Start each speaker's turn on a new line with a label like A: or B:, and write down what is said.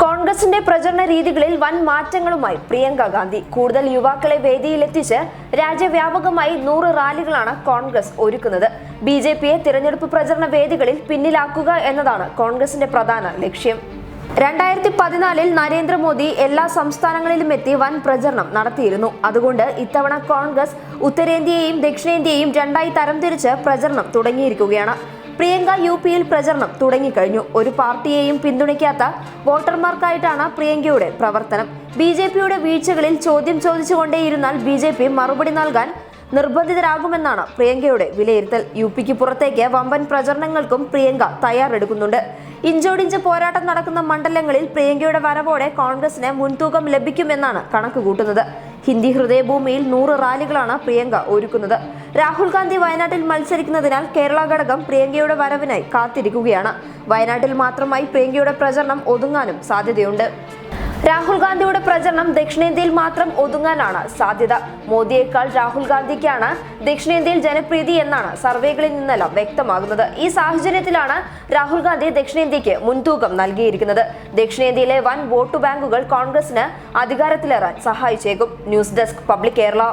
A: കോൺഗ്രസിന്റെ പ്രചരണ രീതികളിൽ വൻ മാറ്റങ്ങളുമായി പ്രിയങ്ക ഗാന്ധി. കൂടുതൽ യുവാക്കളെ വേദിയിലെത്തിച്ച് രാജ്യവ്യാപകമായി 100 റാലികളാണ് കോൺഗ്രസ് ഒരുക്കുന്നത്. ബിജെപിയെ തിരഞ്ഞെടുപ്പ് പ്രചരണ വേദികളിൽ പിന്നിലാക്കുക എന്നതാണ് കോൺഗ്രസിന്റെ പ്രധാന ലക്ഷ്യം. 2014 നരേന്ദ്രമോദി എല്ലാ സംസ്ഥാനങ്ങളിലും എത്തി വൻ പ്രചരണം നടത്തിയിരുന്നു. അതുകൊണ്ട് ഇത്തവണ കോൺഗ്രസ് ഉത്തരേന്ത്യയെയും ദക്ഷിണേന്ത്യയെയും രണ്ടായി തരംതിരിച്ച് പ്രചരണം തുടങ്ങിയിരിക്കുകയാണ്. പ്രിയങ്ക യുപിയിൽ പ്രചരണം തുടങ്ങിക്കഴിഞ്ഞു. ഒരു പാർട്ടിയെയും പിന്തുണയ്ക്കാത്ത വോട്ടർമാർക്കായിട്ടാണ് പ്രിയങ്കയുടെ പ്രവർത്തനം. ബിജെപിയുടെ വീഴ്ചകളിൽ ചോദ്യം ചോദിച്ചുകൊണ്ടേയിരുന്നാൽ ബിജെപി മറുപടി നൽകാൻ നിർബന്ധിതരാകുമെന്നാണ് പ്രിയങ്കയുടെ വിലയിരുത്തൽ. യുപിക്ക് പുറത്തേക്ക് വമ്പൻ പ്രചരണങ്ങൾക്കും പ്രിയങ്ക തയ്യാറെടുക്കുന്നുണ്ട്. ഇഞ്ചോടിഞ്ച് പോരാട്ടം നടക്കുന്ന മണ്ഡലങ്ങളിൽ പ്രിയങ്കയുടെ വരവോടെ കോൺഗ്രസിന് മുൻതൂക്കം ലഭിക്കുമെന്നാണ് കണക്കുകൂട്ടുന്നത്. ഹിന്ദി ഹൃദയഭൂമിയിൽ 100 റാലികളാണ് പ്രിയങ്ക ഒരുക്കുന്നത്. രാഹുൽ ഗാന്ധി വയനാട്ടിൽ മത്സരിക്കുന്നതിനാൽ കേരള ഘടകം പ്രിയങ്കയുടെ വരവിനായി കാത്തിരിക്കുകയാണ്. വയനാട്ടിൽ മാത്രമായി പ്രിയങ്കയുടെ പ്രചരണം ഒതുങ്ങാനും സാധ്യതയുണ്ട്. രാഹുൽ ഗാന്ധിയുടെ പ്രചരണം ദക്ഷിണേന്ത്യയിൽ മാത്രം ഒതുങ്ങാനാണ് സാധ്യത. മോദിയേക്കാൾ രാഹുൽ ഗാന്ധിക്കാണ് ദക്ഷിണേന്ത്യയിൽ ജനപ്രീതി എന്നാണ് സർവേകളിൽ നിന്നെല്ലാം വ്യക്തമാകുന്നത്. ഈ സാഹചര്യത്തിലാണ് രാഹുൽ ഗാന്ധി ദക്ഷിണേന്ത്യക്ക് മുൻതൂക്കം നൽകിയിരിക്കുന്നത്. ദക്ഷിണേന്ത്യയിലെ വൻ വോട്ട് ബാങ്കുകൾ കോൺഗ്രസിന് അധികാരത്തിലേറാൻ സഹായിച്ചേക്കും. News desk public Kerala.